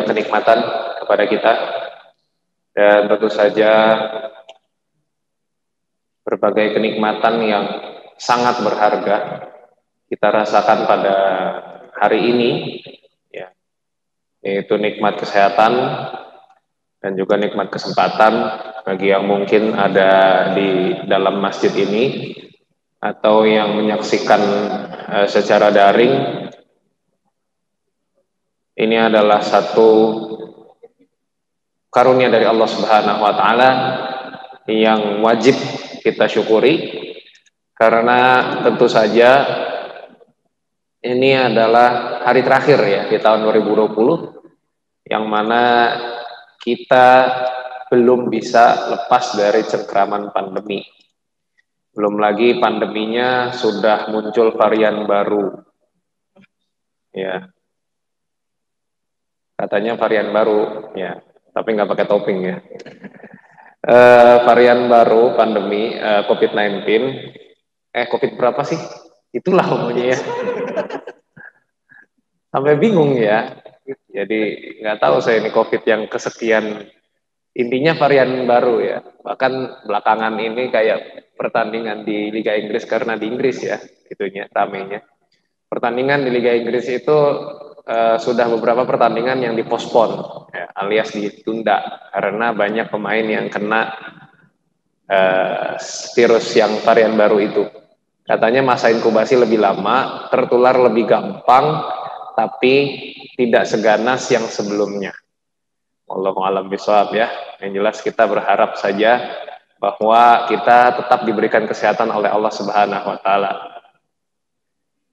banyak kenikmatan kepada kita, dan tentu saja berbagai kenikmatan yang sangat berharga kita rasakan pada hari ini, ya, yaitu nikmat kesehatan dan juga nikmat kesempatan bagi yang mungkin ada di dalam masjid ini atau yang menyaksikan secara daring. Ini adalah satu karunia dari Allah Subhanahu wa taala yang wajib kita syukuri, karena tentu saja ini adalah hari terakhir ya di tahun 2020, yang mana kita belum bisa lepas dari cengkraman pandemi. Belum lagi pandeminya sudah muncul varian baru, ya. Katanya varian baru, ya, tapi nggak pakai topping ya. Varian baru pandemi COVID-19, COVID berapa sih? Itulah pokoknya ya. Sampai bingung ya. Jadi nggak tahu saya ini COVID yang kesekian. Intinya varian baru ya. Bahkan belakangan ini kayak pertandingan di Liga Inggris, karena di Inggris ya, itunya ramenya. Pertandingan di Liga Inggris itu sudah beberapa pertandingan yang dipospon, ya, alias ditunda karena banyak pemain yang kena virus yang varian baru itu. Katanya masa inkubasi lebih lama, tertular lebih gampang, tapi tidak seganas yang sebelumnya. Wallahu a'lam bishawab ya. Yang jelas kita berharap saja bahwa kita tetap diberikan kesehatan oleh Allah Subhanahu wa taala.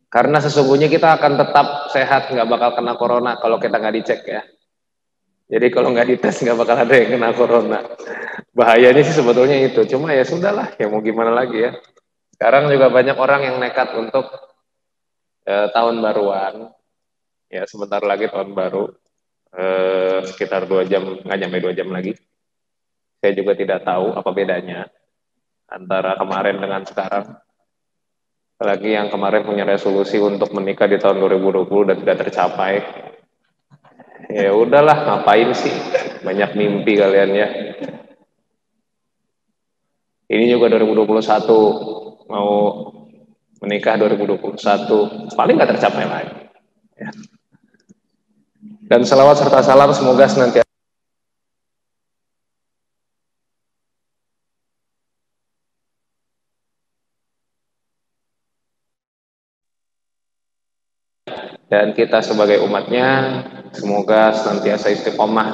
Karena sesungguhnya kita akan tetap sehat, nggak bakal kena corona kalau kita nggak dicek ya. Jadi kalau nggak dites nggak bakal ada yang kena corona. Bahayanya sih sebetulnya itu. Cuma ya sudahlah, ya mau gimana lagi ya. Sekarang juga banyak orang yang nekat untuk tahun baruan. Ya sebentar lagi tahun baru. Sekitar 2 jam, nggak nyampe 2 jam lagi. Saya juga tidak tahu apa bedanya antara kemarin dengan sekarang. Apalagi yang kemarin punya resolusi untuk menikah di tahun 2020 dan tidak tercapai. Ya udahlah, ngapain sih? Banyak mimpi kalian ya. Ini juga 2021, mau menikah 2021, paling nggak tercapai lagi. Ya. Dan selawat serta salam semoga senantiasa dan kita sebagai umatnya semoga senantiasa istiqomah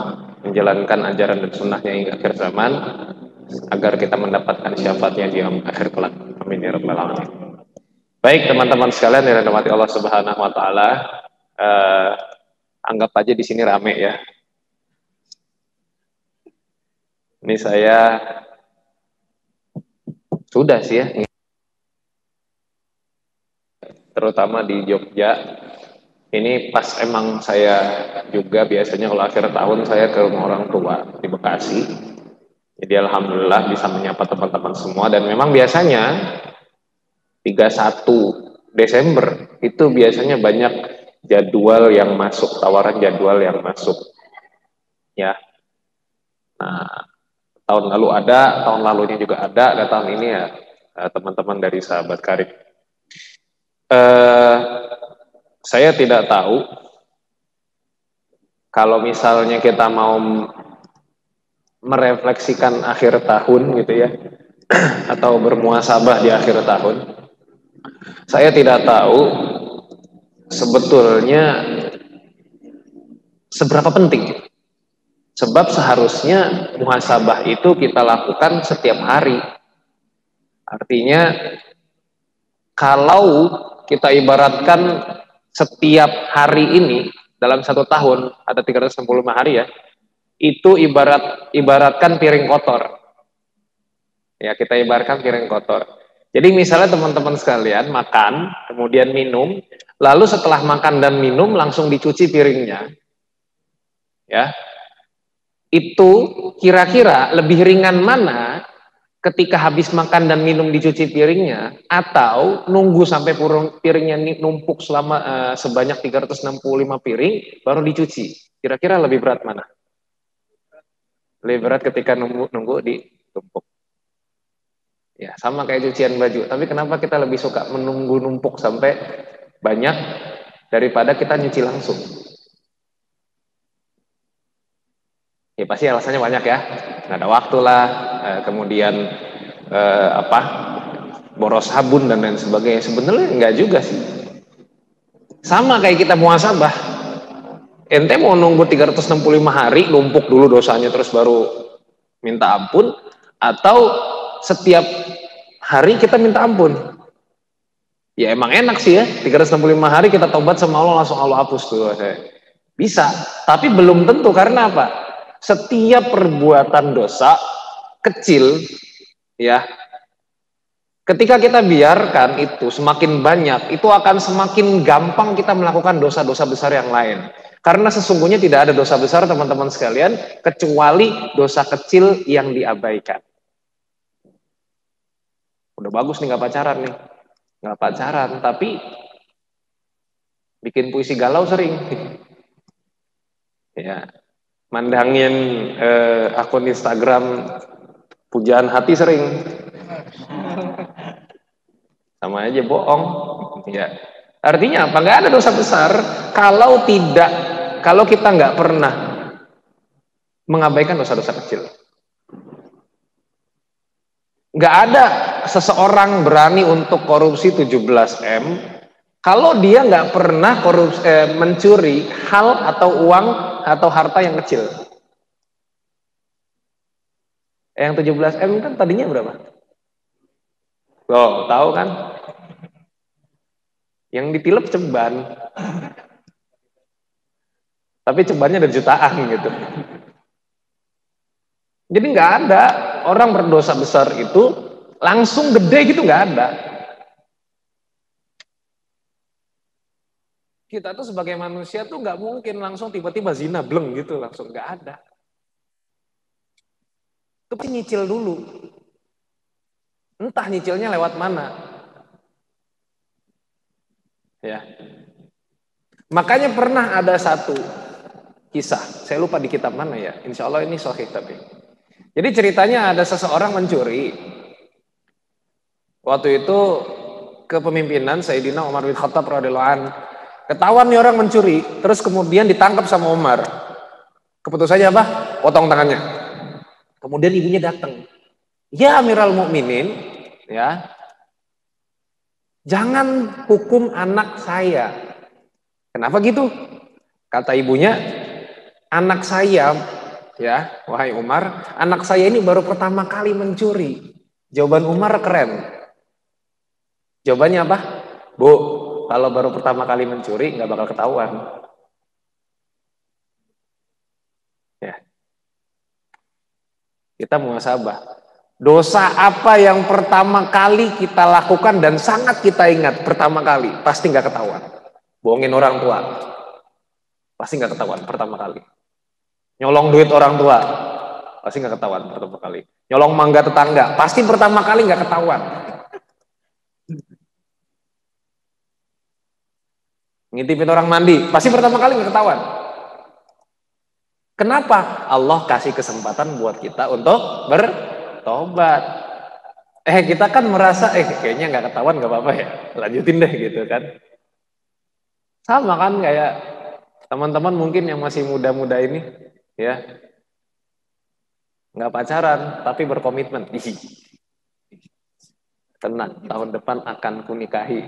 menjalankan ajaran dan sunnahnya hingga akhir zaman, agar kita mendapatkan syafaatnya di akhir kelak. Amin ya rabbal alamin. Baik teman-teman sekalian yang dirahmati Allah Subhanahu wa taala, anggap aja di sini rame ya. Ini saya sudah sih ya, terutama di Jogja. Ini pas emang saya juga biasanya kalau akhir tahun saya ke rumah orang tua di Bekasi. Jadi alhamdulillah bisa menyapa teman-teman semua, dan memang biasanya 31 Desember itu biasanya banyak jadwal yang masuk, tawaran jadwal yang masuk. Ya. Nah, tahun lalu ada, tahun lalunya juga ada, dan tahun ini ya teman-teman dari sahabat karib. Saya tidak tahu kalau misalnya kita mau merefleksikan akhir tahun gitu ya, atau bermuhasabah di akhir tahun, saya tidak tahu sebetulnya seberapa penting. Sebab seharusnya muhasabah itu kita lakukan setiap hari. Artinya kalau kita ibaratkan setiap hari ini dalam satu tahun ada 365 hari ya, itu ibaratkan piring kotor. Ya, kita ibaratkan piring kotor. Jadi misalnya teman-teman sekalian makan, kemudian minum, lalu setelah makan dan minum langsung dicuci piringnya. Ya. Itu kira-kira lebih ringan mana ketika habis makan dan minum dicuci piringnya, atau nunggu sampai piringnya numpuk selama sebanyak 365 piring baru dicuci. Kira-kira lebih berat mana? Lebih berat ketika nunggu ditumpuk. Ya, sama kayak cucian baju. Tapi kenapa kita lebih suka menunggu numpuk sampai banyak daripada kita nyuci langsung? Ya pasti alasannya banyak ya. Nggak ada waktu lah, kemudian apa? Boros sabun dan lain sebagainya. Sebenarnya enggak juga sih. Sama kayak kita muhasabah. Ente mau nunggu 365 hari numpuk dulu dosanya terus baru minta ampun, atau setiap hari kita minta ampun? Ya emang enak sih ya, 365 hari kita tobat sama Allah langsung Allah hapus tuh. Bisa, tapi belum tentu. Karena apa? Setiap perbuatan dosa kecil ya, ketika kita biarkan itu semakin banyak, itu akan semakin gampang kita melakukan dosa-dosa besar yang lain. Karena sesungguhnya tidak ada dosa besar teman-teman sekalian kecuali dosa kecil yang diabaikan. Udah bagus nih nggak pacaran nih, nggak pacaran tapi bikin puisi galau sering. Ya, mandangin akun Instagram pujaan hati sering. Sama aja bohong. Ya, artinya apa? Nggak ada dosa besar kalau kita nggak pernah mengabaikan dosa-dosa kecil. Nggak ada seseorang berani untuk korupsi 17M kalau dia nggak pernah mencuri hal atau uang atau harta yang kecil. Yang 17M kan tadinya berapa? Loh, tahu kan? Yang ditilep ceban. Tapi cebannya ada jutaan gitu. Jadi nggak ada orang berdosa besar itu langsung gede gitu, nggak ada. Kita tuh sebagai manusia tuh nggak mungkin langsung tiba-tiba zina bleng gitu, langsung nggak ada. Itu pasti nyicil dulu. Entah nyicilnya lewat mana. Ya. Makanya pernah ada satu kisah, saya lupa di kitab mana ya. Insya Allah ini sahih tapi. Jadi ceritanya ada seseorang mencuri. Waktu itu kepemimpinan Sayyidina Umar bin Khattab radhiyallahu anhu. Ketahuan nih orang mencuri, terus kemudian ditangkap sama Umar. Keputusannya apa? Potong tangannya. Kemudian ibunya datang. Ya Amirul Mukminin, ya. Jangan hukum anak saya. Kenapa gitu? Kata ibunya, anak saya, ya, wahai Umar, anak saya ini baru pertama kali mencuri. Jawaban Umar keren. Jawabannya apa? Bu, kalau baru pertama kali mencuri nggak bakal ketahuan. Ya. Kita muhasabah. Dosa apa yang pertama kali kita lakukan dan sangat kita ingat pertama kali? Pasti nggak ketahuan. Bohongin orang tua, pasti nggak ketahuan pertama kali. Nyolong duit orang tua, pasti nggak ketahuan pertama kali. Nyolong mangga tetangga, pasti pertama kali nggak ketahuan. Ngintipin orang mandi, pasti pertama kali nggak ketahuan. Kenapa? Allah kasih kesempatan buat kita untuk bertobat. Kita kan merasa, kayaknya nggak ketahuan nggak apa-apa ya, lanjutin deh gitu kan. Sama kan kayak teman-teman mungkin yang masih muda-muda ini, ya, nggak pacaran tapi berkomitmen. Tenang, tahun depan akan kunikahi.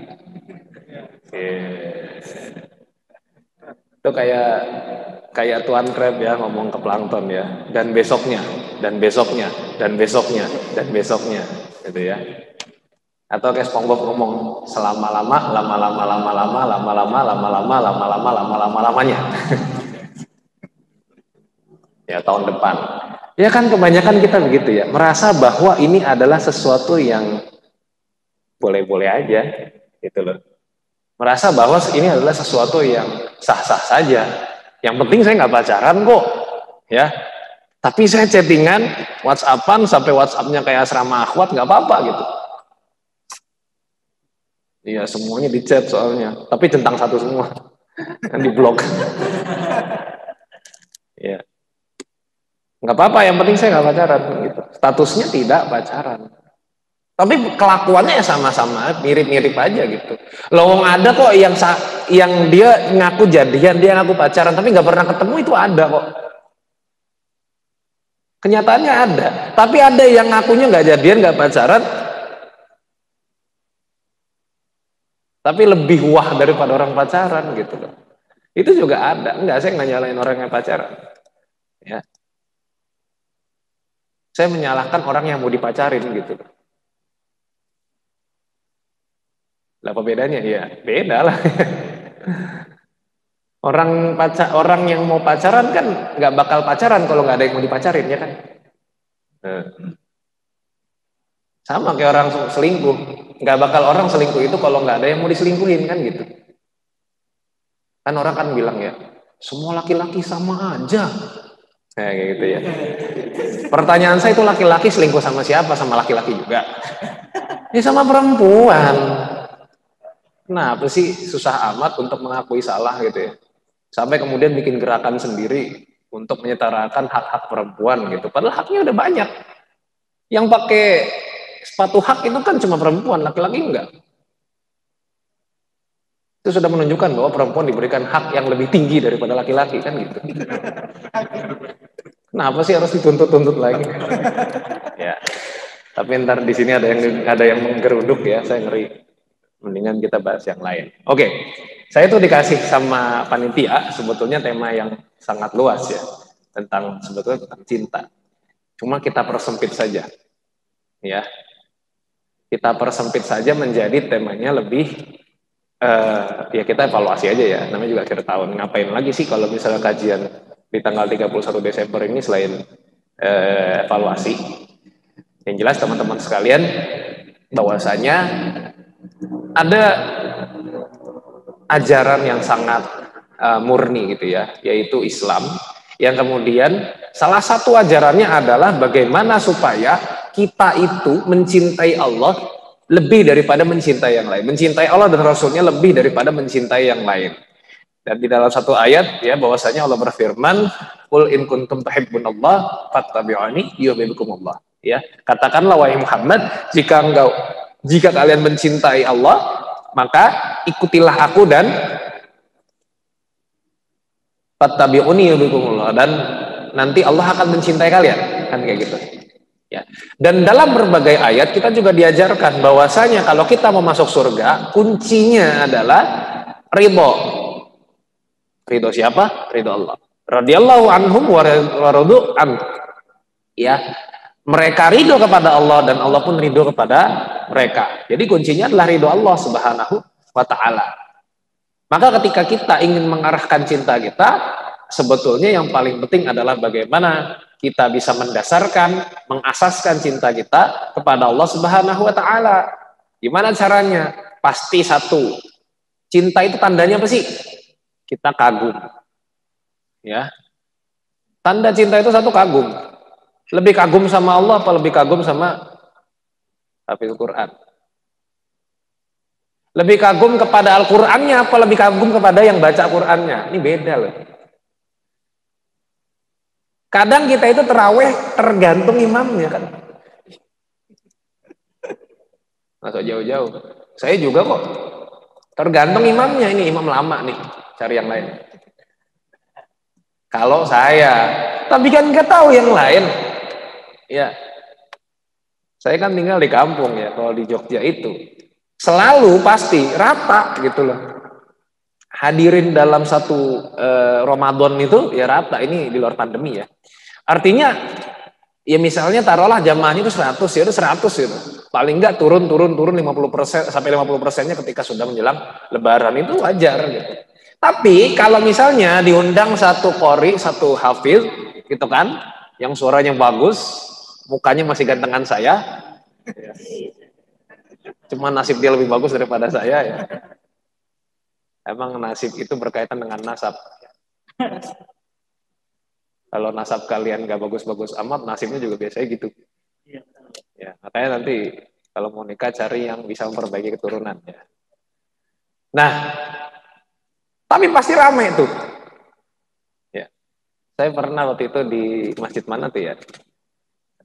Itu kayak Tuan Crab ya ngomong ke plankton ya, dan besoknya, dan besoknya, dan besoknya, dan besoknya, gitu ya. Atau kayak SpongeBob ngomong selama-lama, lama-lama, lama-lama, lama-lama, lama-lama, lama-lama, lama-lama, lamanya. Ya tahun depan. Ya kan kebanyakan kita begitu ya, merasa bahwa ini adalah sesuatu yang boleh-boleh aja, gitu loh. Merasa bahwa ini adalah sesuatu yang sah-sah saja. Yang penting saya nggak pacaran kok, ya. Tapi saya chattingan, WhatsAppan sampai WhatsAppnya kayak asrama akhwat nggak apa-apa gitu. Iya semuanya di chat soalnya, tapi centang satu semua, kan di blok. Ya, nggak apa-apa. Yang penting saya nggak pacaran gitu. Statusnya tidak pacaran. Tapi kelakuannya ya sama-sama, mirip-mirip aja gitu. Lowong ada kok yang dia ngaku jadian, dia ngaku pacaran, tapi nggak pernah ketemu, itu ada kok. Kenyataannya ada. Tapi ada yang ngakunya nggak jadian, nggak pacaran, tapi lebih wah daripada orang pacaran gitu loh. Itu juga ada. Enggak, saya nggak nyalain orang yang pacaran. Ya, saya menyalahkan orang yang mau dipacarin gitu. Lah apa bedanya? Ya, beda lah. Orang yang mau pacaran kan nggak bakal pacaran kalau nggak ada yang mau dipacarin, ya kan? Sama kayak orang selingkuh. Nggak bakal orang selingkuh itu kalau nggak ada yang mau diselingkuhin, kan gitu. Kan orang kan bilang ya, semua laki-laki sama aja. Kayak gitu ya. Pertanyaan saya, itu laki-laki selingkuh sama siapa? Sama laki-laki juga? Ya sama perempuan. Kenapa sih susah amat untuk mengakui salah gitu ya? Sampai kemudian bikin gerakan sendiri untuk menyetarakan hak-hak perempuan gitu. Padahal haknya udah banyak. Yang pakai sepatu hak itu kan cuma perempuan, laki-laki enggak. Itu sudah menunjukkan bahwa perempuan diberikan hak yang lebih tinggi daripada laki-laki, kan gitu. Kenapa sih harus dituntut-tuntut lagi? Ya. Tapi ntar di sini ada yang menggeruduk ya, saya ngeri. Mendingan kita bahas yang lain. Oke, saya tuh dikasih sama panitia sebetulnya tema yang sangat luas ya, sebetulnya tentang cinta. Cuma kita persempit saja, ya. Kita persempit saja menjadi temanya lebih, ya kita evaluasi aja ya. Namanya juga akhir tahun. Ngapain lagi sih kalau misalnya kajian di tanggal 31 Desember ini selain evaluasi? Yang jelas teman-teman sekalian, bahwasanya ada ajaran yang sangat murni gitu ya, yaitu Islam, yang kemudian salah satu ajarannya adalah bagaimana supaya kita itu mencintai Allah lebih daripada mencintai yang lain, mencintai Allah dan Rasulnya lebih daripada mencintai yang lain. Dan di dalam satu ayat ya, bahwasanya Allah berfirman, "Qul in kuntum tuhibbunallah fattabi'uni yuhibbukumullah." Ya, katakanlah wahai Muhammad, jika kalian mencintai Allah, maka ikutilah aku dan fattabi'uni yuhibbukumullah, dan nanti Allah akan mencintai kalian, kan kayak gitu. Ya. Dan dalam berbagai ayat kita juga diajarkan bahwasanya kalau kita mau masuk surga, kuncinya adalah ridho. Ridho siapa? Ridho Allah. Radhiyallahu anhum wa radu an. Ya, mereka ridho kepada Allah dan Allah pun ridho kepada mereka. Jadi kuncinya adalah ridho Allah Subhanahu wa taala. Maka ketika kita ingin mengarahkan cinta kita, sebetulnya yang paling penting adalah bagaimana kita bisa mendasarkan, mengasaskan cinta kita kepada Allah Subhanahu wa taala. Gimana caranya? Pasti satu. Cinta itu tandanya apa sih? Kita kagum. Ya. Tanda cinta itu satu, kagum. Lebih kagum sama Allah apa lebih kagum sama Hafidz Quran? Lebih kagum kepada Al-Qur'annya apa lebih kagum kepada yang baca Qur'annya? Ini beda loh. Kadang kita itu terawih tergantung imamnya kan. Masuk jauh-jauh. Saya juga kok. Tergantung imamnya, ini imam lama nih, cari yang lain. Kalau saya, tapi kan nggak tahu yang lain. Ya, saya kan tinggal di kampung ya. Kalau di Jogja itu selalu pasti rata gitu loh. Hadirin dalam satu Ramadan itu ya rata. Ini di luar pandemi ya. Artinya ya misalnya taruhlah jamaahnya itu 100, ya udah 100 gitu. Paling enggak turun 50% sampai 50%-nya ketika sudah menjelang lebaran, itu wajar gitu. Tapi kalau misalnya diundang satu qori, satu hafiz gitu kan, yang suaranya bagus, mukanya masih gantengan saya, ya. Cuma nasib dia lebih bagus daripada saya ya. Emang nasib itu berkaitan dengan nasab. Kalau nasab kalian gak bagus-bagus amat, nasibnya juga biasanya gitu. Ya, makanya nanti kalau mau nikah cari yang bisa memperbaiki keturunan ya. Nah, tapi pasti ramai tuh. Ya. Saya pernah waktu itu di masjid mana tuh ya?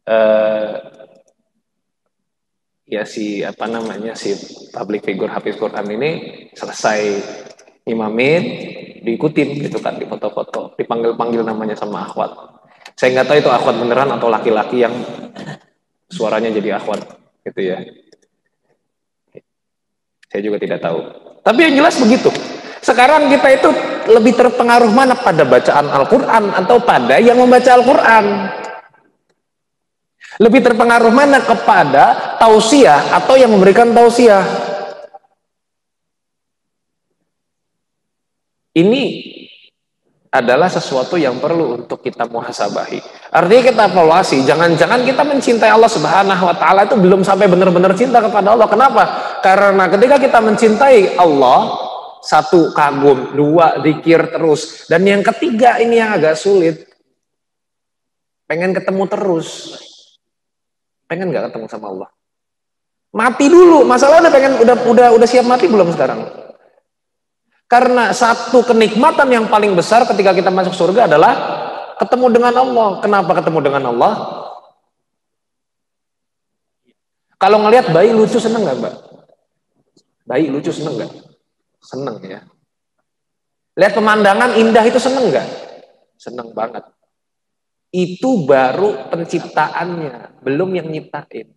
Eh, ya si apa namanya si public figure Hafiz Quran ini selesai imamin, diikutin gitu kan, di foto-foto, dipanggil-panggil namanya sama akhwat. Saya nggak tahu itu akhwat beneran atau laki-laki yang suaranya jadi akhwat gitu ya. Saya juga tidak tahu. Tapi yang jelas begitu. Sekarang kita itu lebih terpengaruh mana, pada bacaan Al-Quran atau pada yang membaca Al-Quran? Lebih terpengaruh mana, kepada tausiah atau yang memberikan tausiah? Ini adalah sesuatu yang perlu untuk kita muhasabahi. Artinya kita evaluasi, jangan-jangan kita mencintai Allah Subhanahu wa taala itu belum sampai benar-benar cinta kepada Allah. Kenapa? Karena ketika kita mencintai Allah, satu, kagum, dua, zikir terus, dan yang ketiga ini yang agak sulit, pengen ketemu terus. Pengen nggak ketemu sama Allah? Mati dulu, masalahnya pengen, udah siap mati belum sekarang? Karena satu kenikmatan yang paling besar ketika kita masuk surga adalah ketemu dengan Allah. Kenapa ketemu dengan Allah? Kalau ngelihat bayi lucu, seneng nggak, Mbak? Bayi lucu seneng nggak? Seneng ya. Lihat pemandangan indah itu seneng nggak? Seneng banget. Itu baru penciptaannya, belum yang nyiptain.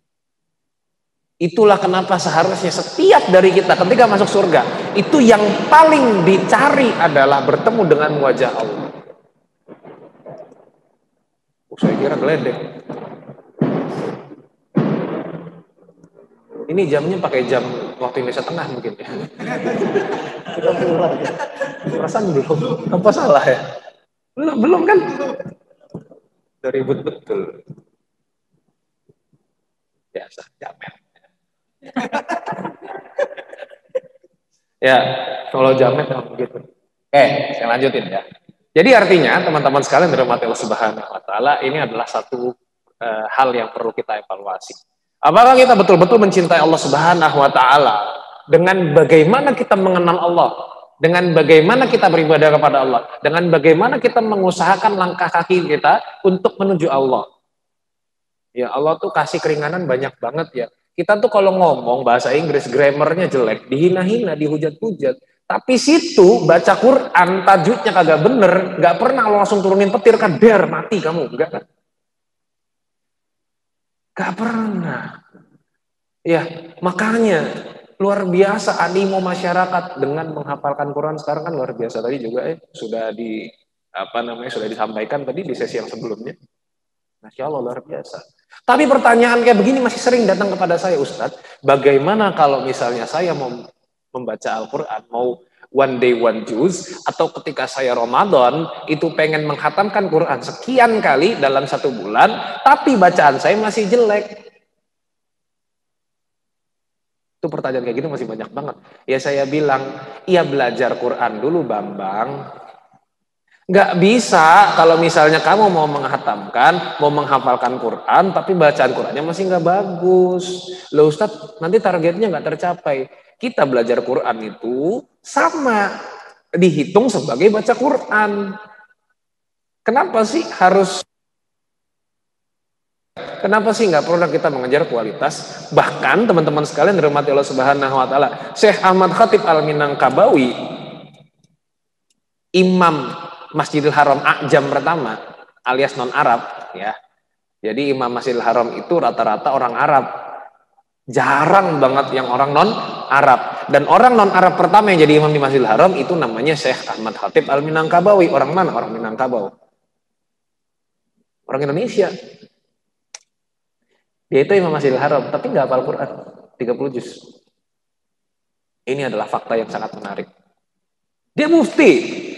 Itulah kenapa seharusnya setiap dari kita ketika masuk surga, itu yang paling dicari adalah bertemu dengan wajah Allah. Saya kira geledek. Ini jamnya pakai jam waktu Indonesia Tengah mungkin ya. Kita pulang. Perasaan belum. Apa salah ya? Belum kan? Udah ribut betul. Biasa, jamet. Ya, kalau jamet begitu. Saya lanjutin ya. Jadi artinya teman-teman sekalian dirahmati Allah Subhanahu wa taala, ini adalah satu hal yang perlu kita evaluasi. Apakah kita betul-betul mencintai Allah Subhanahu wa taala dengan bagaimana kita mengenal Allah, dengan bagaimana kita beribadah kepada Allah, dengan bagaimana kita mengusahakan langkah kaki kita untuk menuju Allah. Ya, Allah tuh kasih keringanan banyak banget ya. Kita tuh kalau ngomong bahasa Inggris grammarnya jelek, dihina-hina, dihujat-hujat. Tapi situ baca Quran tajwidnya kagak bener, nggak pernah lo langsung turunin petir kan, der mati kamu, enggak kan? Gak pernah. Ya, makanya luar biasa animo masyarakat dengan menghafalkan Quran sekarang kan luar biasa. Tadi juga sudah sudah disampaikan tadi di sesi yang sebelumnya. Masya Allah luar biasa. Tapi pertanyaan kayak begini masih sering datang kepada saya, Ustadz. Bagaimana kalau misalnya saya mau membaca Al-Quran, mau one day one juz, atau ketika saya Ramadan itu pengen menghatamkan Quran sekian kali dalam 1 bulan, tapi bacaan saya masih jelek. Itu pertanyaan kayak gitu masih banyak banget. Ya saya bilang, iya belajar Quran dulu Bambang. Nggak bisa kalau misalnya kamu mau menghatamkan, mau menghafalkan Quran, tapi bacaan Qurannya masih nggak bagus. Loh Ustadz, nanti targetnya nggak tercapai. Kita belajar Quran itu sama, dihitung sebagai baca Quran. Kenapa sih nggak perlu kita mengejar kualitas? Bahkan teman-teman sekalian dirahmati Allah Subhanahu wa taala, Syekh Ahmad Khatib Al-Minangkabawi, Imam Masjidil Haram A'jam pertama alias non Arab ya. Jadi Imam Masjidil Haram itu rata-rata orang Arab. Jarang banget yang orang non Arab. Dan orang non Arab pertama yang jadi imam di Masjidil Haram itu namanya Syekh Ahmad Khatib Al-Minangkabawi. Orang mana? Orang Minangkabau. Orang Indonesia. Dia itu Imam Masjidil Haram, tapi nggak hafal Quran, 30 juz. Ini adalah fakta yang sangat menarik. Dia mufti,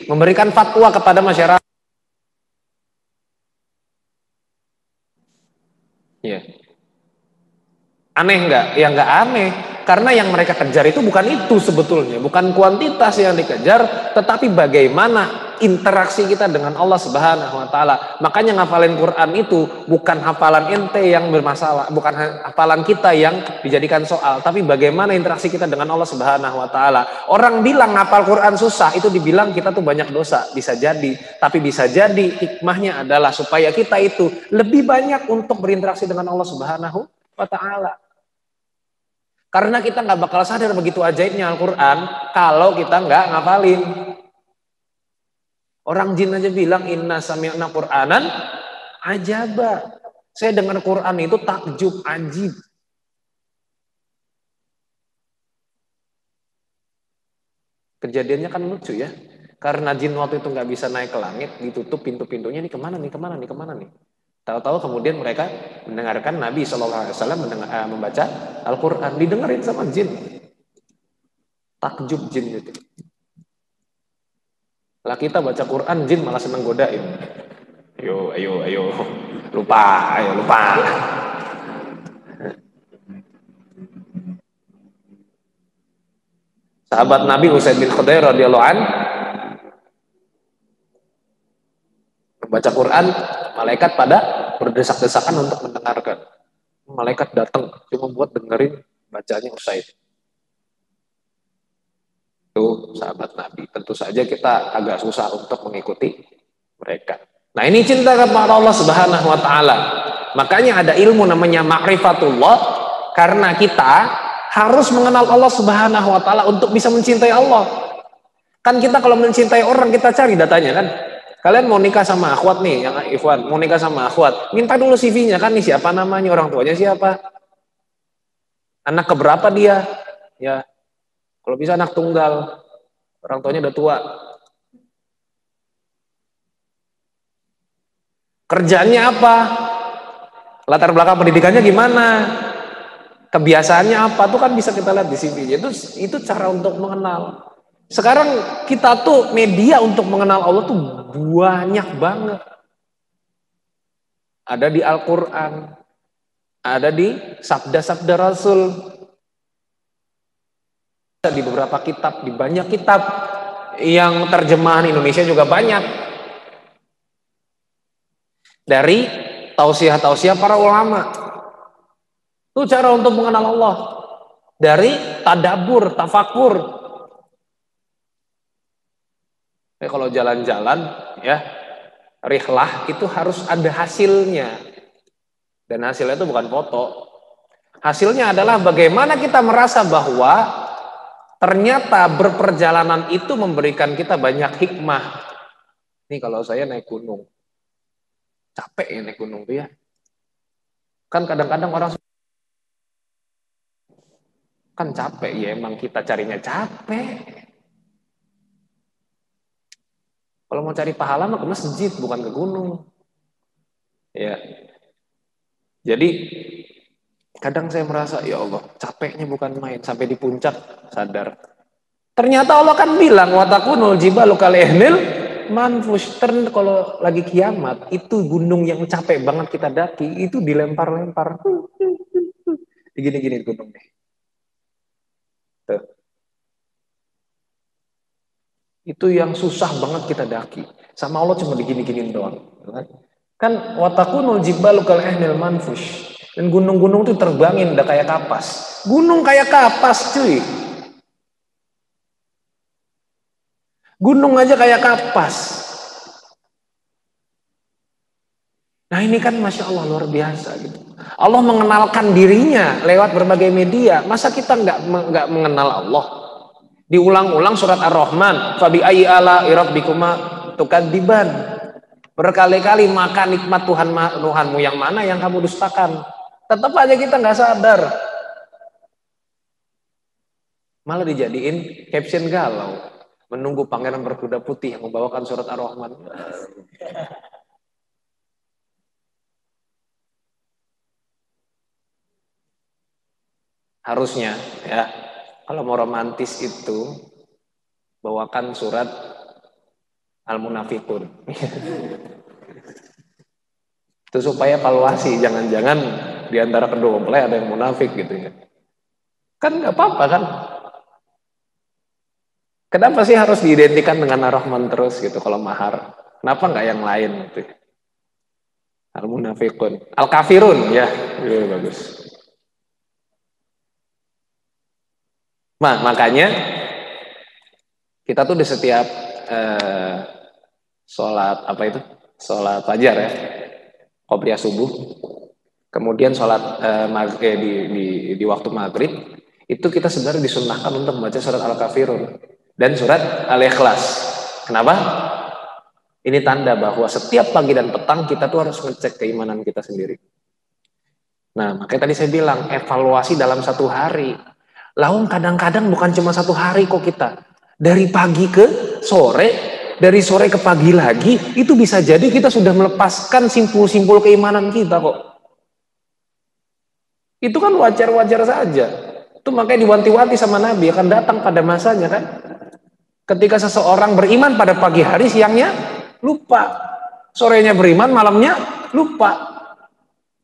memberikan fatwa kepada masyarakat. Ya. Aneh nggak? Ya nggak aneh. Karena yang mereka kejar itu bukan itu sebetulnya. Bukan kuantitas yang dikejar, tetapi bagaimana interaksi kita dengan Allah Subhanahu wa taala. Makanya ngafalin Quran itu bukan hafalan ente yang bermasalah, bukan hafalan kita yang dijadikan soal, tapi bagaimana interaksi kita dengan Allah Subhanahu wa taala. Orang bilang ngafal Quran susah, itu dibilang kita tuh banyak dosa, bisa jadi. Tapi bisa jadi hikmahnya adalah supaya kita itu lebih banyak untuk berinteraksi dengan Allah Subhanahu wa taala. Karena kita nggak bakal sadar begitu ajaibnya Al-Quran kalau kita nggak ngafalin. Orang jin aja bilang inna sami'na Qur'anan ajaba. Saya dengar Quran itu takjub, ajib. Kejadiannya kan lucu ya. Karena jin waktu itu nggak bisa naik ke langit, ditutup pintu-pintunya, ini kemana nih, kemana nih, kemana nih. Tahu-tahu kemudian mereka mendengarkan Nabi SAW membaca Al-Quran, didengerin sama jin. Takjub jin itu. Lah kita baca Quran, jin malah seneng godain. Ayo, lupa, ayo lupa. Sahabat Nabi Usaid bin Khudair radhiyallahu an baca Quran, malaikat pada berdesak-desakan untuk mendengarkan. Malaikat datang cuma buat dengerin bacanya Usaid. Itu sahabat Nabi. Tentu saja kita agak susah untuk mengikuti mereka. Nah, ini cinta kepada Allah Subhanahu wa taala. Makanya ada ilmu namanya ma'rifatullah, karena kita harus mengenal Allah Subhanahu wa taala untuk bisa mencintai Allah. Kan kita kalau mencintai orang kita cari datanya kan. Kalian mau nikah sama akhwat nih, yang Ikhwan, mau nikah sama akhwat, minta dulu CV-nya kan, nih siapa namanya, orang tuanya siapa, anak keberapa dia, ya. Kalau bisa anak tunggal, orang tuanya udah tua. Kerjaannya apa? Latar belakang pendidikannya gimana? Kebiasaannya apa? Tuh kan bisa kita lihat di CV-nya. Itu cara untuk mengenal. Sekarang kita tuh media untuk mengenal Allah tuh banyak banget. Ada di Al-Quran, ada di sabda-sabda Rasul, di beberapa kitab, di banyak kitab, yang terjemahan Indonesia juga banyak. Dari tausiah-tausiah para ulama. Itu cara untuk mengenal Allah. Dari tadabbur, tafakur. Kalau jalan-jalan ya, rihlah itu harus ada hasilnya. Dan hasilnya itu bukan foto. Hasilnya adalah bagaimana kita merasa bahwa ternyata berperjalanan itu memberikan kita banyak hikmah. Ini kalau saya naik gunung. Capek ya naik gunung tuh ya. Kan kadang-kadang orang kan capek ya, emang kita carinya capek. Kalau mau cari pahala mah ke masjid, bukan ke gunung. Ya. Jadi kadang saya merasa ya Allah, capeknya bukan main, sampai di puncak sadar. Ternyata Allah kan bilang watakunul jibalu kalihnil manfush. Kalau lagi kiamat itu gunung yang capek banget kita daki itu dilempar-lempar. Gini-gini gunung nih. Tuh. Itu yang susah banget kita daki. Sama Allah cuma digini-giniin doang. Kan watakunul jibalu kalihnil manfush. Dan gunung-gunung tuh terbangin udah kayak kapas. Gunung kayak kapas cuy. Gunung aja kayak kapas. Nah ini kan Masya Allah luar biasa gitu. Allah mengenalkan dirinya lewat berbagai media. Masa kita nggak mengenal Allah? Diulang-ulang surat Ar-Rahman. Fabi ayyi ala'i rabbikuma tukadziban. Berkali-kali maka nikmat Tuhanmu yang mana yang kamu dustakan. Tetap aja kita nggak sadar. Malah dijadiin caption galau. Menunggu pangeran berkuda putih yang membawakan surat Ar-Rahman. Harusnya ya, kalau mau romantis itu bawakan surat Al-Munafiqun. Itu supaya evaluasi, jangan-jangan di antara kedua mempelai ada yang munafik gitu ya. Kan nggak apa-apa kan? Kenapa sih harus diidentikan dengan Ar-Rahman terus gitu kalau mahar? Kenapa nggak yang lain gitu? Al-Munafiqun, Al-Kafirun ya, iya, bagus. Nah, makanya kita tuh di setiap eh, sholat apa itu? Sholat fajar ya, qobliyah subuh, kemudian sholat di waktu maghrib, itu kita sebenarnya disunnahkan untuk membaca surat Al-Kafirun dan surat Al-Ikhlas. Kenapa? Ini tanda bahwa setiap pagi dan petang kita tuh harus ngecek keimanan kita sendiri. Nah, makanya tadi saya bilang evaluasi dalam satu hari. Lawang kadang-kadang bukan cuma satu hari kok kita. Dari pagi ke sore, dari sore ke pagi lagi, itu bisa jadi kita sudah melepaskan simpul-simpul keimanan kita kok. Itu kan wajar-wajar saja. Itu makanya diwanti-wanti sama Nabi akan datang pada masanya kan. Ketika seseorang beriman pada pagi hari, siangnya lupa. Sorenya beriman, malamnya lupa.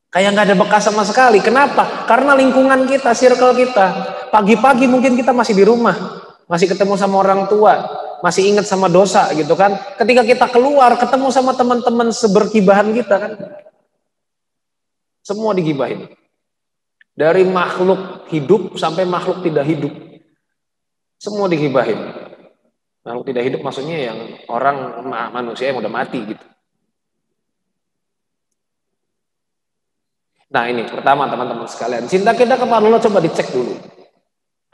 Kayak nggak ada bekas sama sekali. Kenapa? Karena lingkungan kita, circle kita. Pagi-pagi mungkin kita masih di rumah, masih ketemu sama orang tua, masih ingat sama dosa gitu kan. Ketika kita keluar, ketemu sama teman-teman seberkibahan kita kan, semua digibahin. Dari makhluk hidup sampai makhluk tidak hidup, semua digibahin. Makhluk tidak hidup maksudnya yang orang manusia yang udah mati gitu. Nah ini pertama teman-teman sekalian, cinta kita kepada Allah coba dicek dulu.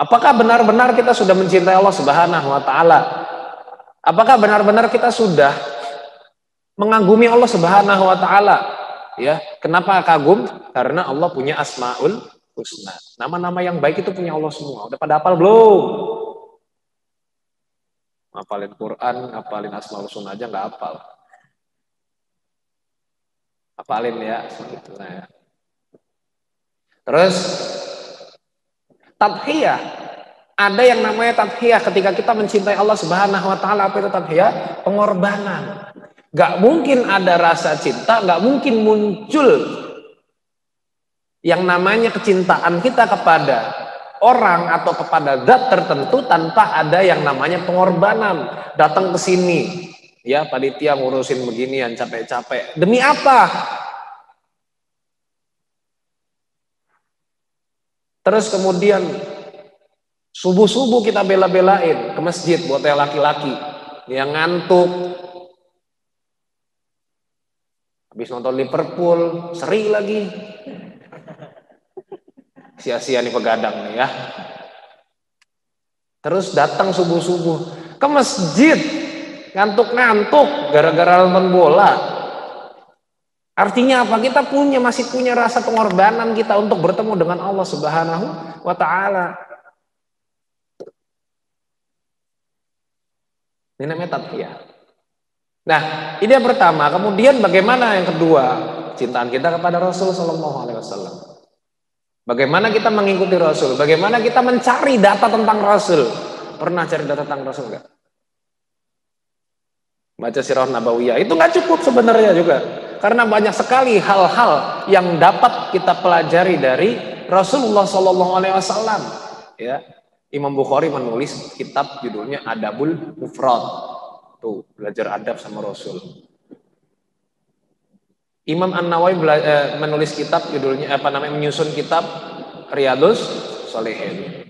Apakah benar-benar kita sudah mencintai Allah Subhanahu wa taala? Apakah benar-benar kita sudah mengagumi Allah Subhanahu wa taala? Ya, kenapa kagum? Karena Allah punya Asmaul Husna. Nama-nama yang baik itu punya Allah semua. Udah pada hafal belum? Hafalin Quran, hafalin Asmaul Husna aja nggak hafal. Hafalin ya, gitu ya. Terus tadhiyah. Ada yang namanya tadhiyah ketika kita mencintai Allah Subhanahu wa taala. Apa itu tadhiyah? Pengorbanan. Gak mungkin ada rasa cinta, gak mungkin muncul yang namanya kecintaan kita kepada orang atau kepada zat tertentu tanpa ada yang namanya pengorbanan. Datang ke sini, ya panitia ngurusin beginian capek-capek. Demi apa? Terus kemudian subuh-subuh kita bela-belain ke masjid buat yang laki-laki yang ngantuk. Habis nonton Liverpool, seri lagi. Sia-sia nih pegadang nih ya. Terus datang subuh-subuh ke masjid, ngantuk-ngantuk gara-gara nonton bola. Artinya apa? Kita masih punya rasa pengorbanan kita untuk bertemu dengan Allah Subhanahu wa taala. Ini namanya tadhiyah. Nah, ini yang pertama. Kemudian bagaimana yang kedua? Cintaan kita kepada Rasul sallallahu alaihi wasallam. Bagaimana kita mengikuti Rasul? Bagaimana kita mencari data tentang Rasul? Pernah cari data tentang Rasul enggak? Baca Sirah Nabawiyah. Itu nggak cukup sebenarnya juga. Karena banyak sekali hal-hal yang dapat kita pelajari dari Rasulullah sallallahu alaihi wasallam. Ya. Imam Bukhari menulis kitab judulnya Adabul Mufrad. Tuh, belajar adab sama Rasul. Imam An-Nawawi menulis kitab judulnya menyusun kitab Riyadhus Shalihin.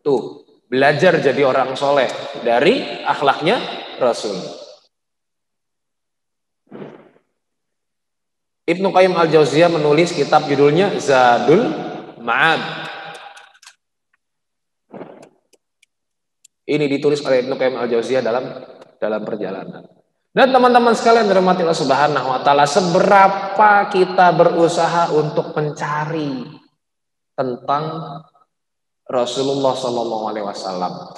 Tuh, belajar jadi orang soleh dari akhlaknya Rasul. Ibnu Qayyim Al-Jauziyah menulis kitab judulnya Zadul Ma'ad. Ini ditulis oleh Ibnu Qayyim Al-Jauziyah dalam perjalanan. Dan teman-teman sekalian dirahmati Allah Subhanahu wa taala, seberapa kita berusaha untuk mencari tentang Rasulullah sallallahu alaihi wasallam.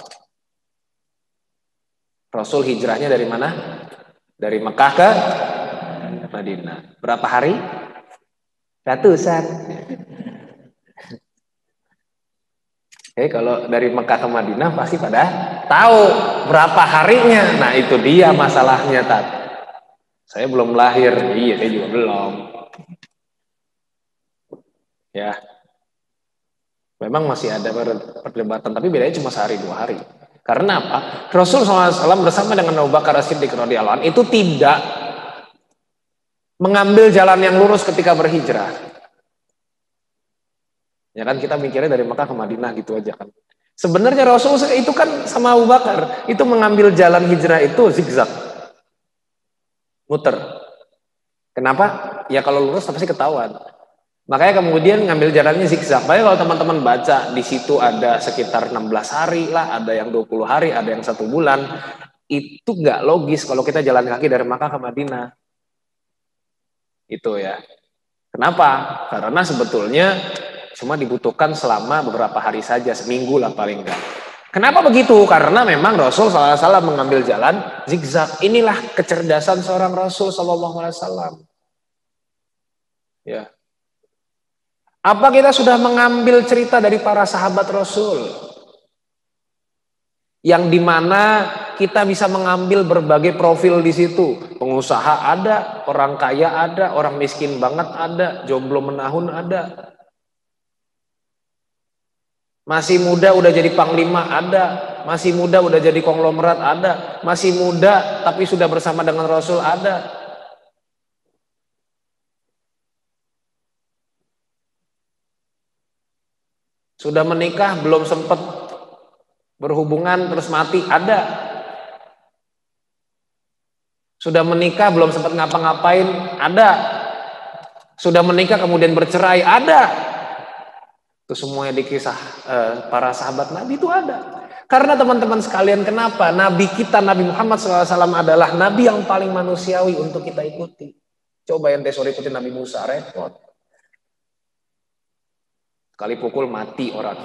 Rasul hijrahnya dari mana? Dari Mekah ke Madinah. Berapa hari? Ratusan. Oke, kalau dari Mekah ke Madinah pasti pada tahu berapa harinya. Nah, itu dia masalahnya, Tat. Saya belum lahir. Iya, saya juga belum. Ya. Memang masih ada perdebatan, tapi bedanya cuma sehari 2 hari. Karena apa? Rasul SAW bersama dengan Abu Bakar As-Siddiq radhiyallahu anhu itu tidak mengambil jalan yang lurus ketika berhijrah. Ya kan kita mikirnya dari Mekah ke Madinah gitu aja kan. Sebenarnya Rasul itu kan sama Abu Bakar itu mengambil jalan hijrah itu zigzag, muter. Kenapa? Ya kalau lurus pasti ketahuan. Makanya kemudian ngambil jalannya zigzag. Makanya kalau teman-teman baca di situ ada sekitar 16 hari lah, ada yang 20 hari, ada yang 1 bulan. Itu nggak logis kalau kita jalan kaki dari Makkah ke Madinah. Itu ya. Kenapa? Karena sebetulnya cuma dibutuhkan selama beberapa hari saja, seminggu lah paling nggak. Kenapa begitu? Karena memang Rasul SAW mengambil jalan zigzag. Inilah kecerdasan seorang Rasul SAW. Ya. Apa kita sudah mengambil cerita dari para sahabat Rasul? Yang dimana kita bisa mengambil berbagai profil di situ. Pengusaha ada, orang kaya ada, orang miskin banget ada, jomblo menahun ada. Masih muda udah jadi panglima ada, masih muda udah jadi konglomerat ada, masih muda tapi sudah bersama dengan Rasul ada. Sudah menikah belum sempat berhubungan terus mati ada. Sudah menikah belum sempat ngapa-ngapain ada. Sudah menikah kemudian bercerai ada. Itu semuanya di kisah para sahabat Nabi itu ada. Karena teman-teman sekalian, kenapa Nabi kita Nabi Muhammad SAW adalah Nabi yang paling manusiawi untuk kita ikuti. Coba yang suruh ikutin Nabi Musa, repot. Sekali pukul mati orang.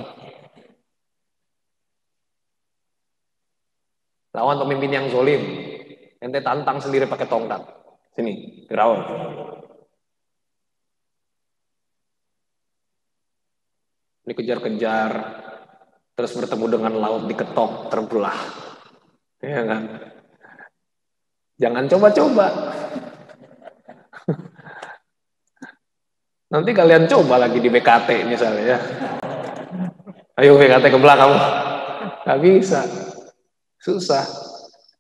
Lawan pemimpin yang zolim, ente tantang sendiri pakai tongkat. Sini, Firaun. Dikejar-kejar, terus bertemu dengan laut diketok, terbelah. Ya kan? Jangan coba-coba. Nanti kalian coba lagi di BKT misalnya ya. Ayo BKT ke belakang. Gak bisa. Susah.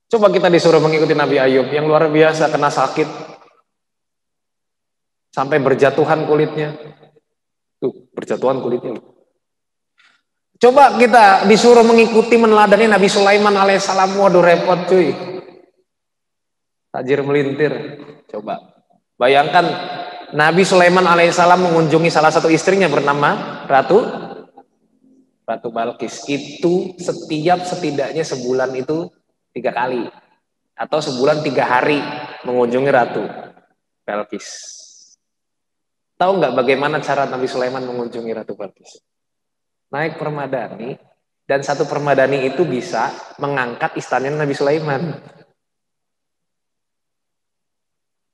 Coba kita disuruh mengikuti Nabi Ayub yang luar biasa, kena sakit. Sampai berjatuhan kulitnya. Tuh, berjatuhan kulitnya. Coba kita disuruh mengikuti meneladani Nabi Sulaiman alaihissalam. Waduh repot cuy. Tajir melintir. Coba. Bayangkan Nabi Sulaiman alaihissalam mengunjungi salah satu istrinya bernama Ratu Balkis. Itu setidaknya sebulan itu 3 kali. Atau sebulan 3 hari mengunjungi Ratu Balkis. Tahu nggak bagaimana cara Nabi Sulaiman mengunjungi Ratu Balkis? Naik permadani, dan satu permadani itu bisa mengangkat istananya Nabi Sulaiman.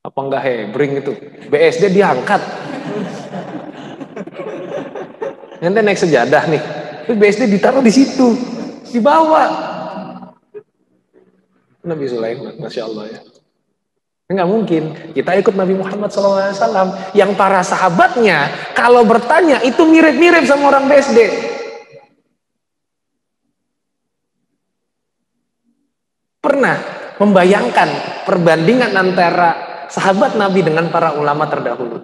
Apa enggak hebring itu? BSD diangkat. Nanti naik sejadah nih, itu BSD ditaruh di situ, dibawa. Nabi Sulaiman, Masya Allah ya. Enggak mungkin. Kita ikut Nabi Muhammad SAW yang para sahabatnya kalau bertanya itu mirip-mirip sama orang BSD. Pernah membayangkan perbandingan antara sahabat Nabi dengan para ulama terdahulu.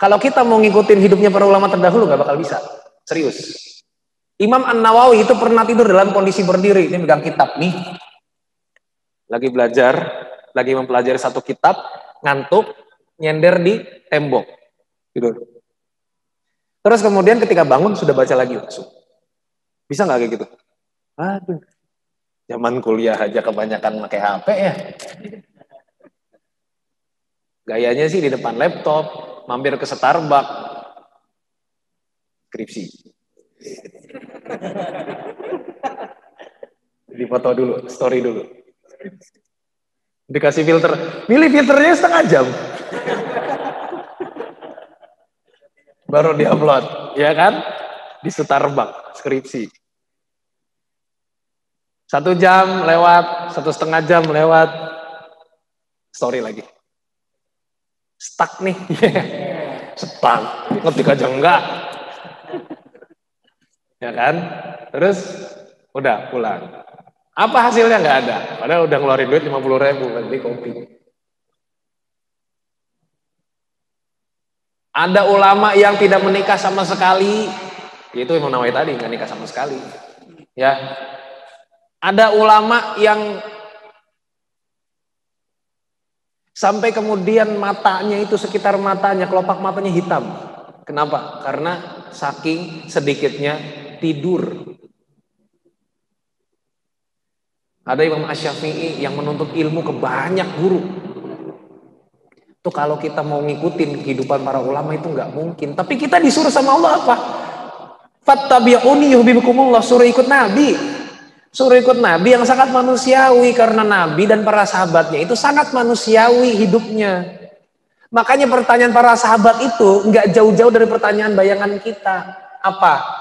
Kalau kita mau ngikutin hidupnya para ulama terdahulu nggak bakal bisa. Serius. Imam An-Nawawi itu pernah tidur dalam kondisi berdiri. Ini megang kitab nih. Lagi belajar, lagi mempelajari satu kitab, ngantuk, nyender di tembok, tidur. Terus kemudian ketika bangun sudah baca lagi langsung. Bisa nggak kayak gitu? Aduh, zaman kuliah aja kebanyakan pakai HP ya. Gayanya sih di depan laptop, mampir ke Starbucks, skripsi. Dipoto dulu, story dulu. Dikasih filter, milih filternya setengah jam. Baru diupload, ya kan? Di Starbucks, skripsi. 1 jam lewat, 1,5 jam lewat, story lagi. Stuck nih. Stuck, ngetik aja enggak. Ya kan? Terus, udah pulang. Apa hasilnya? Nggak ada. Padahal udah ngeluarin duit 50.000 beli kopi. Ada ulama yang tidak menikah sama sekali. Itu Imam Nawawi tadi, nggak nikah sama sekali. Ya. Ada ulama yang sampai kemudian matanya itu, sekitar matanya, kelopak matanya hitam. Kenapa? Karena saking sedikitnya tidur. Ada Imam Asy-Syafi'i yang menuntut ilmu ke banyak guru. Itu kalau kita mau ngikutin kehidupan para ulama itu nggak mungkin. Tapi kita disuruh sama Allah apa? Fattabi'uni yuhibbukumullah, suruh ikut Nabi. Suruh ikut Nabi yang sangat manusiawi, karena Nabi dan para sahabatnya itu sangat manusiawi hidupnya. Makanya pertanyaan para sahabat itu nggak jauh-jauh dari pertanyaan bayangan kita. Apa?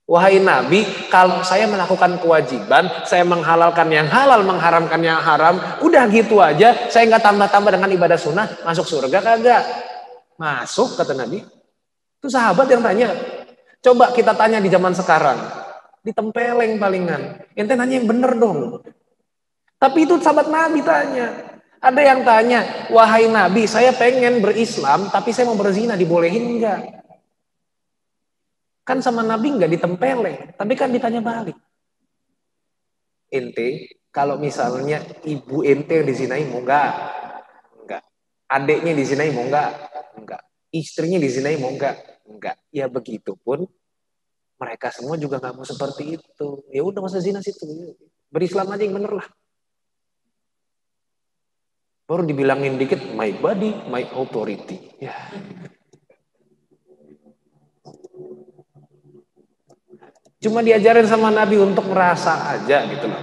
Wahai Nabi, kalau saya melakukan kewajiban, saya menghalalkan yang halal, mengharamkan yang haram, udah gitu aja, saya nggak tambah-tambah dengan ibadah sunnah, masuk surga kagak? Masuk, kata Nabi. Itu sahabat yang tanya. Coba kita tanya di zaman sekarang, ditempeleng palingan. Ente nanya yang bener dong. Tapi itu sahabat Nabi tanya. Ada yang tanya, wahai Nabi, saya pengen berislam, tapi saya mau berzina, dibolehin enggak? Kan sama Nabi nggak ditempeleng, tapi kan ditanya balik. Ente, kalau misalnya ibu ente dizinai mau nggak? Enggak. Adiknya dizinai mau nggak? Enggak. Istrinya dizinai mau nggak? Enggak. Ya begitupun mereka semua juga nggak mau seperti itu. Ya udah masa zina situ. Berislam aja yang bener lah. Baru dibilangin dikit, my body, my authority. Ya. Cuma diajarin sama Nabi untuk merasa aja gitu loh.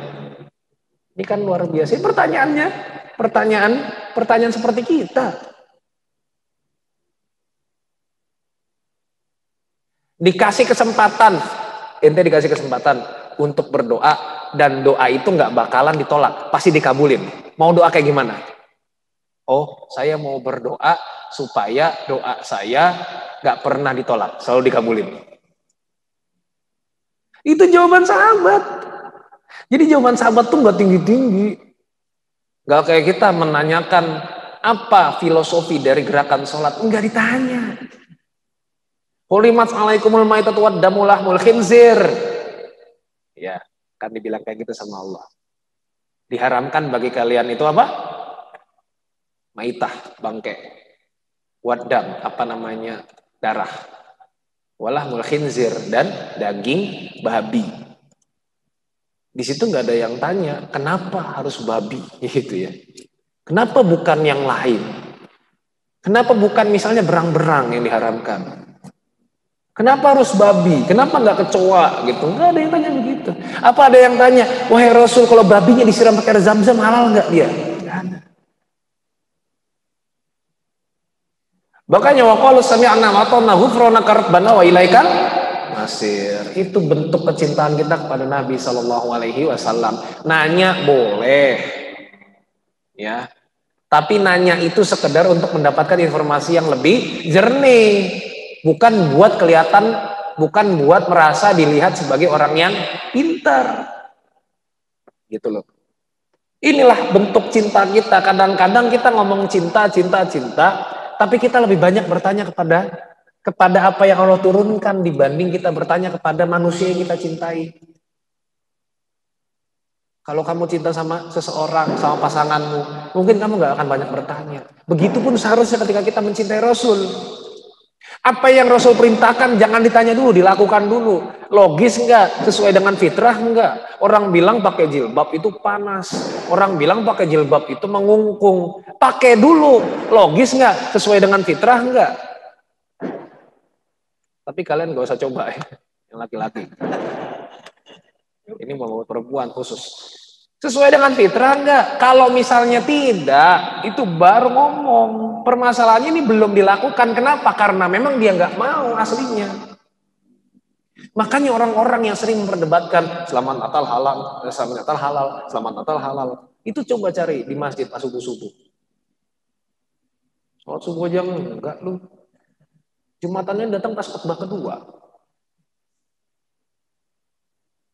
Ini kan luar biasa. Pertanyaannya, pertanyaan seperti kita. Dikasih kesempatan, ente dikasih kesempatan untuk berdoa, dan doa itu nggak bakalan ditolak, pasti dikabulin. Mau doa kayak gimana? Oh, saya mau berdoa supaya doa saya nggak pernah ditolak, selalu dikabulin. Itu jawaban sahabat. Jadi jawaban sahabat tuh nggak tinggi-tinggi. Nggak kayak kita menanyakan apa filosofi dari gerakan sholat. Enggak ditanya. Hulimat alaikumul maitatu wad damu lahmul khinzir. Ya, kan dibilang kayak gitu sama Allah. Diharamkan bagi kalian itu apa? Maitah, bangke. Wadam, apa namanya? Darah. Walahmul khinzir, dan daging babi. Di situ nggak ada yang tanya, kenapa harus babi gitu ya? Kenapa bukan yang lain? Kenapa bukan misalnya berang-berang yang diharamkan? Kenapa harus babi? Kenapa nggak kecoa gitu? Nggak ada yang tanya begitu. Apa ada yang tanya, wahai Rasul, kalau babinya disiram pakai air zam-zam halal nggak dia? Nggak ada. Makanya waqalu sami'na wa ata'na ghufranaka rabbana wa ilaikal masir. Itu bentuk kecintaan kita kepada Nabi Shallallahu Alaihi Wasallam. Nanya boleh, ya. Tapi nanya itu sekedar untuk mendapatkan informasi yang lebih jernih. Bukan buat kelihatan, bukan buat merasa dilihat sebagai orang yang pintar. Gitu loh. Inilah bentuk cinta kita. Kadang-kadang kita ngomong cinta, tapi kita lebih banyak bertanya kepada apa yang Allah turunkan dibanding kita bertanya kepada manusia yang kita cintai. Kalau kamu cinta sama seseorang, sama pasanganmu, mungkin kamu gak akan banyak bertanya. Begitupun seharusnya ketika kita mencintai Rasul. Apa yang Rasul perintahkan jangan ditanya dulu, dilakukan dulu. Logis enggak? Sesuai dengan fitrah enggak? Orang bilang pakai jilbab itu panas. Orang bilang pakai jilbab itu mengungkung. Pakai dulu. Logis enggak? Sesuai dengan fitrah enggak? Tapi kalian gak usah coba ya, yang laki-laki. Ini mau perempuan khusus. Sesuai dengan fitrah enggak? Kalau misalnya tidak, itu baru ngomong. Permasalahannya ini belum dilakukan. Kenapa? Karena memang dia nggak mau aslinya. Makanya orang-orang yang sering memperdebatkan selamat Natal halal, selamat Natal halal, selamat Natal halal. Itu coba cari di masjid pas subuh-subuh. Sholat subuh aja enggak lu. Jumatannya datang pas khutbah kedua.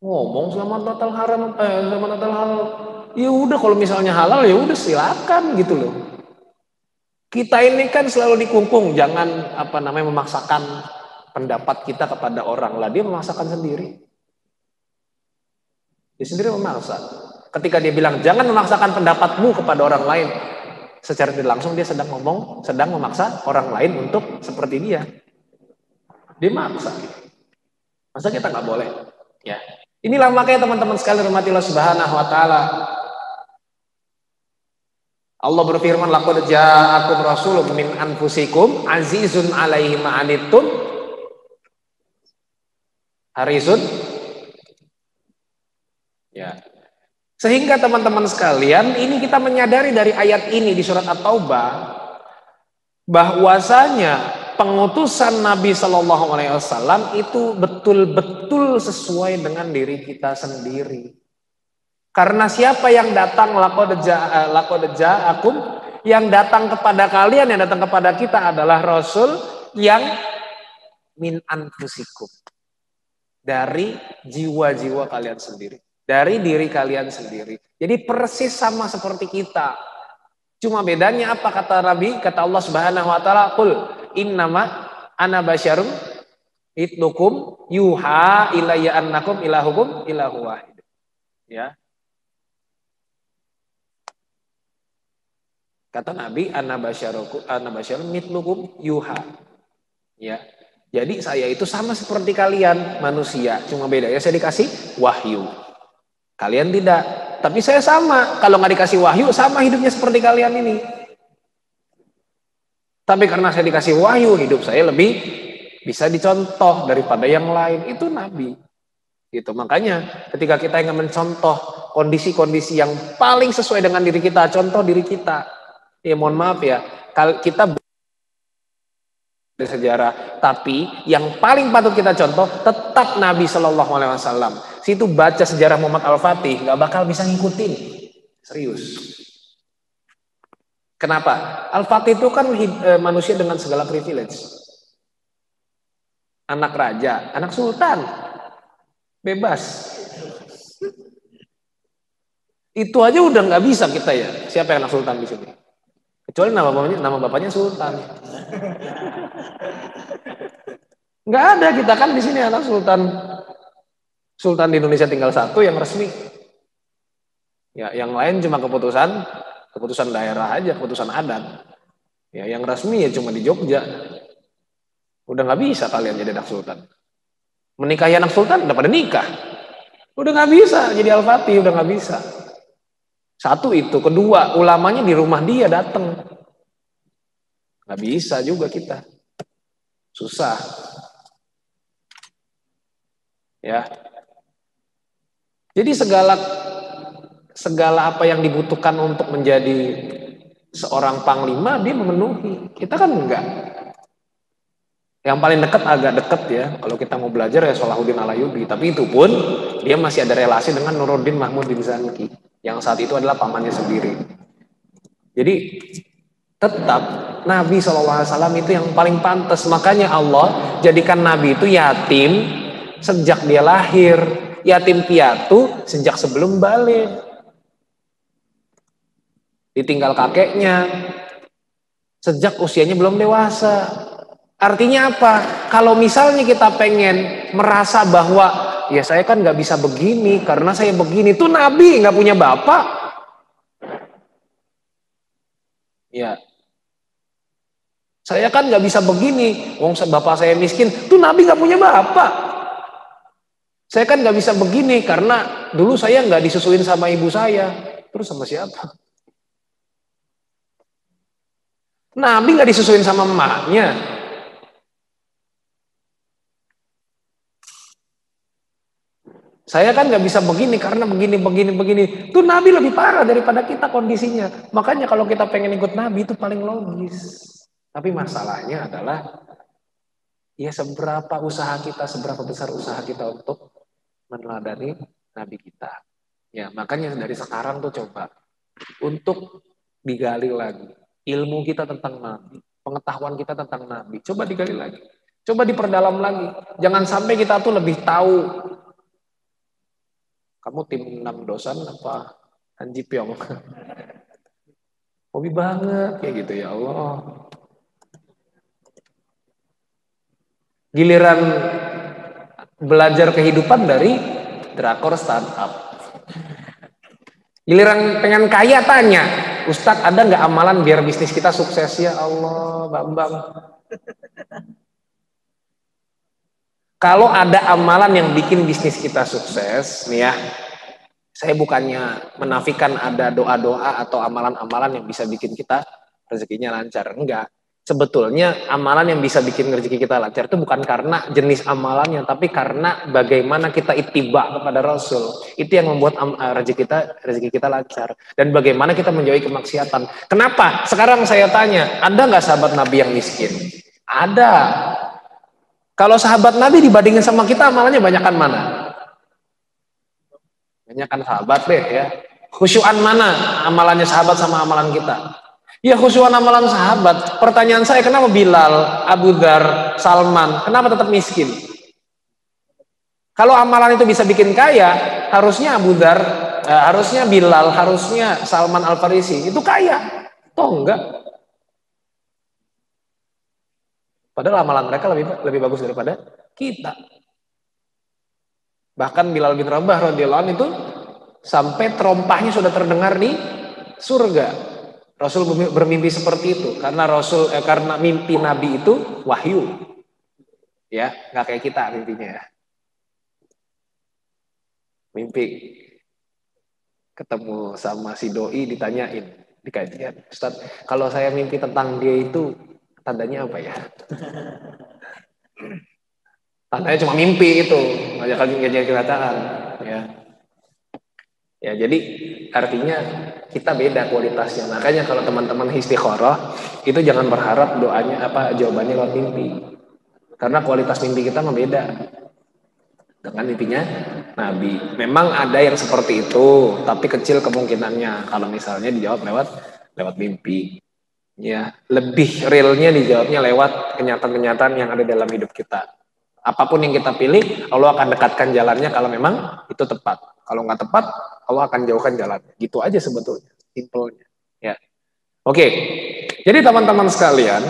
ngomong selamat Natal haram, selamat Natal halal. Ya udah kalau misalnya halal ya udah silakan gitu loh. Kita ini kan selalu dikungkung, jangan memaksakan pendapat kita kepada orang lah. Dia memaksakan sendiri. Dia sendiri memaksa. Ketika dia bilang jangan memaksakan pendapatmu kepada orang lain, secara tidak langsung dia sedang memaksa orang lain untuk seperti dia. Dia maksa. Masa kita nggak boleh? Ya. Inilah makanya teman-teman sekalian rahmati Allah Subhanahu wa taala. Allah berfirman, laqad ja'akum rasulun min anfusikum azizun 'alaihi ma 'anittum harisun. Ya. Sehingga teman-teman sekalian, ini kita menyadari dari ayat ini di surat At-Taubah bahwasanya pengutusan Nabi Shallallahu Alaihi Wasallam itu betul-betul sesuai dengan diri kita sendiri. Karena siapa yang datang laqad ja'akum, yang datang kepada kalian, yang datang kepada kita adalah Rasul yang min anfusikum, dari jiwa-jiwa kalian sendiri, dari diri kalian sendiri. Jadi persis sama seperti kita. Cuma bedanya apa kata Nabi, kata Allah Subhanahu wa taala, qul innama ana basyarum itlukum yuha ilayya annakum ilahukum ilahu wahid. Ya. Kata Nabi, ana basyarum mitlukum yuha. Ya. Jadi saya itu sama seperti kalian manusia, cuma bedanya saya dikasih wahyu. Kalian tidak. Tapi saya sama, kalau nggak dikasih wahyu sama hidupnya seperti kalian ini. Tapi karena saya dikasih wahyu, hidup saya lebih bisa dicontoh daripada yang lain. Itu Nabi. Gitu. Makanya ketika kita ingin mencontoh kondisi-kondisi yang paling sesuai dengan diri kita, contoh diri kita. Ya mohon maaf ya, kita dari sejarah, tapi yang paling patut kita contoh tetap Nabi Shallallahu Alaihi Wasallam. Situ baca sejarah Muhammad Al-Fatih nggak bakal bisa ngikutin, serius. Kenapa? Al-Fatih itu kan manusia dengan segala privilege, anak raja, anak sultan, bebas. Itu aja udah nggak bisa kita ya. Siapa yang anak sultan di sini? Kecuali nama bapaknya Sultan. Nggak ada, kita kan di sini anak sultan. Sultan di Indonesia tinggal satu yang resmi. Ya, yang lain cuma keputusan daerah aja, keputusan adat. Ya, yang resmi ya cuma di Jogja. Udah nggak bisa kalian jadi anak sultan. Menikahi anak sultan udah pada nikah. Udah nggak bisa jadi Al-Fatih, udah nggak bisa. Satu itu, kedua ulamanya di rumah dia datang. Nggak bisa juga kita. Susah. Ya. Jadi segala apa yang dibutuhkan untuk menjadi seorang panglima dia memenuhi. Kita kan enggak. Yang paling dekat agak dekat ya. Kalau kita mau belajar ya Salahuddin Alayubi. Tapi itu pun dia masih ada relasi dengan Nuruddin Mahmudin Zanki. Yang saat itu adalah pamannya sendiri. Jadi tetap Nabi SAW itu yang paling pantas. Makanya Allah jadikan Nabi itu yatim sejak dia lahir, yatim piatu sejak sebelum balik, ditinggal kakeknya sejak usianya belum dewasa. Artinya apa? Kalau misalnya kita pengen merasa bahwa ya saya kan nggak bisa begini karena saya begini, tuh Nabi nggak punya bapak. Ya, saya kan nggak bisa begini, wong bapak saya miskin, tuh Nabi nggak punya bapak. Saya kan nggak bisa begini karena dulu saya nggak disusuin sama ibu saya, terus sama siapa? Nabi nggak disusuin sama emaknya. Saya kan nggak bisa begini karena begini. Tuh Nabi lebih parah daripada kita kondisinya. Makanya kalau kita pengen ikut Nabi itu paling logis. Tapi masalahnya adalah ya seberapa besar usaha kita untuk meneladani Nabi kita. Ya makanya dari sekarang tuh coba untuk digali lagi ilmu kita tentang Nabi, pengetahuan kita tentang Nabi. Coba digali lagi, coba diperdalam lagi. Jangan sampai kita tuh lebih tahu Kamu tim 6 dosan apa Anji Pyong? Hobi banget kayak gitu ya Allah. Giliran belajar kehidupan dari drakor startup. Giliran pengen kaya tanya, Ustadz ada nggak amalan biar bisnis kita sukses? Ya Allah, Bambang. Kalau ada amalan yang bikin bisnis kita sukses, nih ya, saya bukannya menafikan ada doa-doa atau amalan-amalan yang bisa bikin kita rezekinya lancar. Enggak. Sebetulnya amalan yang bisa bikin rezeki kita lancar itu bukan karena jenis amalannya, tapi karena bagaimana kita ittiba kepada Rasul. Itu yang membuat rezeki kita lancar. Dan bagaimana kita menjauhi kemaksiatan. Kenapa? Sekarang saya tanya, ada nggak sahabat Nabi yang miskin? Ada. Kalau sahabat Nabi dibandingin sama kita amalannya banyakan mana? Banyakan sahabat deh ya. Khusyuan mana amalannya sahabat sama amalan kita? Ya khusyuan amalan sahabat. Pertanyaan saya, kenapa Bilal, Abu Dzar, Salman, kenapa tetap miskin? Kalau amalan itu bisa bikin kaya, harusnya Abu Dzar, harusnya Bilal, harusnya Salman Al-Farisi itu kaya. Toh enggak? Padahal amalan mereka lebih bagus daripada kita. Bahkan Bilal bin Rabah radhiyallahu anhu itu sampai terompahnya sudah terdengar di surga. Rasul bermimpi seperti itu karena karena mimpi Nabi itu wahyu, ya nggak kayak kita mimpinya ya. Mimpi ketemu sama si doi ditanyain di kajian, Ustaz, kalau saya mimpi tentang dia itu tandanya apa ya? Tandanya cuma mimpi itu, nggak jadi kenyataan, ya. Ya, jadi artinya kita beda kualitasnya. Makanya kalau teman-teman istikharah itu jangan berharap jawabannya lewat mimpi. Karena kualitas mimpi kita beda dengan mimpinya Nabi. Memang ada yang seperti itu, tapi kecil kemungkinannya kalau misalnya dijawab lewat mimpi. Ya, lebih realnya dijawabnya lewat kenyataan-kenyataan yang ada dalam hidup kita. Apapun yang kita pilih, Allah akan dekatkan jalannya kalau memang itu tepat. Kalau nggak tepat, Allah akan jauhkan jalannya. Gitu aja sebetulnya, simpelnya. Ya. Oke, jadi teman-teman sekalian,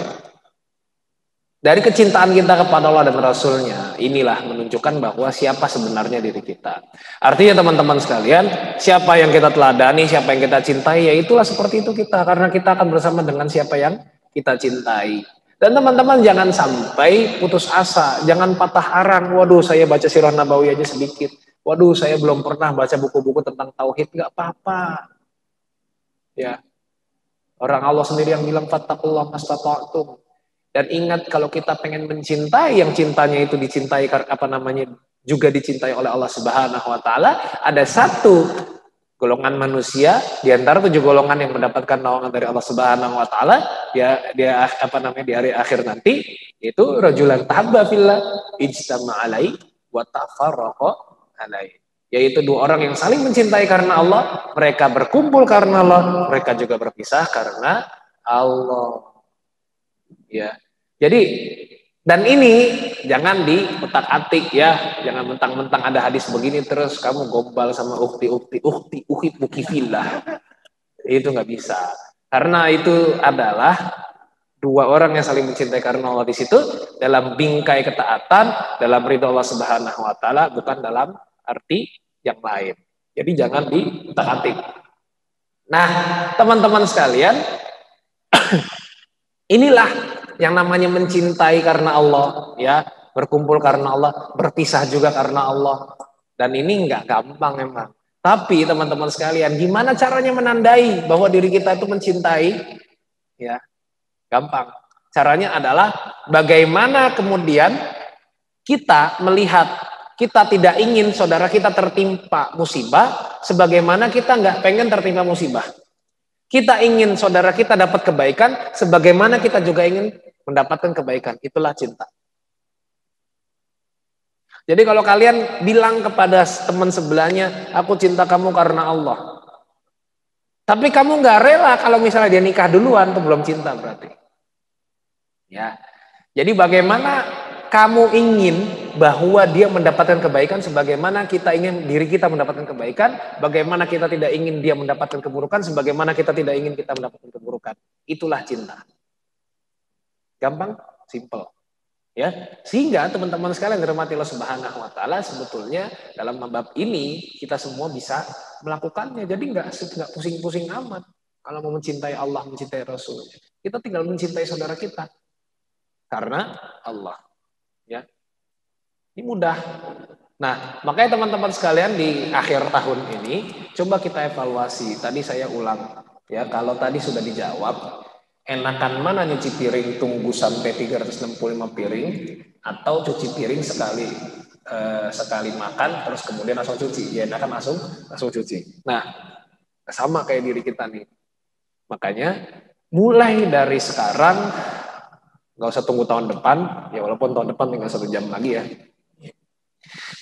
dari kecintaan kita kepada Allah dan Rasulnya, inilah menunjukkan bahwa siapa sebenarnya diri kita. Artinya teman-teman sekalian, siapa yang kita teladani, siapa yang kita cintai, ya itulah seperti itu kita. Karena kita akan bersama dengan siapa yang kita cintai. Dan teman-teman jangan sampai putus asa, jangan patah arang. Waduh, saya baca Sirah Nabawi aja sedikit. Waduh, saya belum pernah baca buku-buku tentang tauhid. Nggak apa-apa. Ya, orang Allah sendiri yang bilang fattaqullah mastata'tum. Dan ingat kalau kita pengen mencintai yang cintanya itu dicintai juga dicintai oleh Allah Subhanahu Wa Taala, ada satu golongan manusia di antara 7 golongan yang mendapatkan naungan dari Allah Subhanahu Wa Taala, di hari akhir nanti, itu rajulan tahabba fillah ijtama alai wa tafarraqa alai, yaitu 2 orang yang saling mencintai karena Allah, mereka berkumpul karena Allah, mereka juga berpisah karena Allah. Ya, jadi dan ini jangan diutak-atik ya, jangan mentang-mentang ada hadis begini terus kamu gombal sama ukti fillah. Itu nggak bisa, karena itu adalah 2 orang yang saling mencintai karena Allah di situ dalam bingkai ketaatan, dalam ridho Allah Subhanahu Wa Taala, bukan dalam arti yang lain. Jadi jangan diutak-atik. Nah, teman-teman sekalian, inilah yang namanya mencintai karena Allah, ya, berkumpul karena Allah, berpisah juga karena Allah. Dan ini nggak gampang memang. Tapi teman-teman sekalian, gimana caranya menandai bahwa diri kita itu mencintai? Ya, gampang. Caranya adalah bagaimana kemudian kita melihat, kita tidak ingin saudara kita tertimpa musibah, sebagaimana kita nggak pengen tertimpa musibah. Kita ingin saudara kita dapat kebaikan, sebagaimana kita juga ingin mendapatkan kebaikan. Itulah cinta. Jadi kalau kalian bilang kepada teman sebelahnya, aku cinta kamu karena Allah. Tapi kamu nggak rela kalau misalnya dia nikah duluan, itu belum cinta berarti. Ya. Jadi bagaimana kamu ingin bahwa dia mendapatkan kebaikan sebagaimana kita ingin diri kita mendapatkan kebaikan, bagaimana kita tidak ingin dia mendapatkan keburukan, sebagaimana kita tidak ingin kita mendapatkan keburukan. Itulah cinta. Gampang, simple. Ya, sehingga teman-teman sekalian dirahmati Allah Subhanahu wa taala, sebetulnya dalam bab ini kita semua bisa melakukannya. Jadi nggak pusing-pusing amat kalau mau mencintai Allah, mencintai Rasulnya. Kita tinggal mencintai saudara kita karena Allah. Ya, ini mudah. Nah, makanya teman-teman sekalian di akhir tahun ini coba kita evaluasi. Tadi saya ulang ya, kalau tadi sudah dijawab, enakan mana nyuci piring tunggu sampai 365 piring atau cuci piring sekali makan terus kemudian langsung cuci? Ya enakan langsung cuci. Nah, sama kayak diri kita nih. Makanya mulai dari sekarang, nggak usah tunggu tahun depan, ya walaupun tahun depan tinggal 1 jam lagi ya.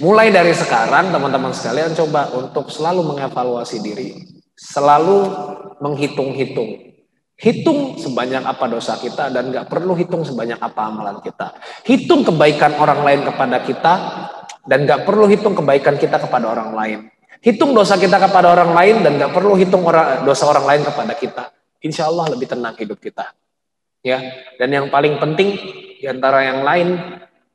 Mulai dari sekarang teman-teman sekalian coba untuk selalu mengevaluasi diri, selalu menghitung-hitung. Hitung sebanyak apa dosa kita dan nggak perlu hitung sebanyak apa amalan kita. Hitung kebaikan orang lain kepada kita dan nggak perlu hitung kebaikan kita kepada orang lain. Hitung dosa kita kepada orang lain dan nggak perlu hitung dosa orang lain kepada kita. Insya Allah lebih tenang hidup kita. Ya, dan yang paling penting di antara yang lain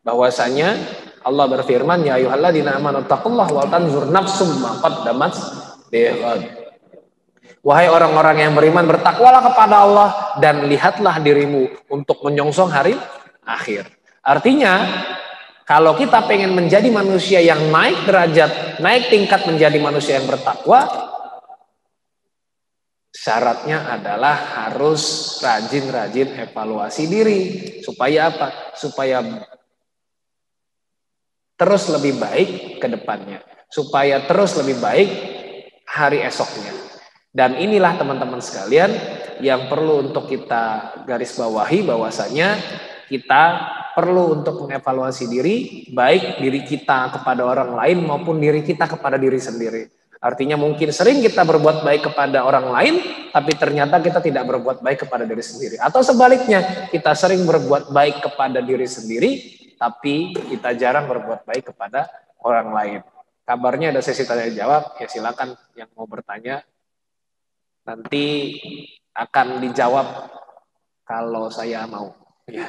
bahwasanya Allah berfirman, ya ayyuhalladzina amanu taqullaha wal tanzur nafsum ma qaddamat lighad. Wahai orang-orang yang beriman, bertakwalah kepada Allah dan lihatlah dirimu untuk menyongsong hari akhir. Artinya, kalau kita pengen menjadi manusia yang naik derajat, naik tingkat menjadi manusia yang bertakwa, syaratnya adalah harus rajin-rajin evaluasi diri. Supaya apa? Supaya terus lebih baik ke depannya. Supaya terus lebih baik hari esoknya. Dan inilah teman-teman sekalian yang perlu untuk kita garis bawahi, bahwasanya kita perlu untuk mengevaluasi diri, baik diri kita kepada orang lain maupun diri kita kepada diri sendiri. Artinya mungkin sering kita berbuat baik kepada orang lain, tapi ternyata kita tidak berbuat baik kepada diri sendiri. Atau sebaliknya, kita sering berbuat baik kepada diri sendiri, tapi kita jarang berbuat baik kepada orang lain. Kabarnya ada sesi tanya jawab, ya silakan yang mau bertanya. Nanti akan dijawab kalau saya mau. Ya.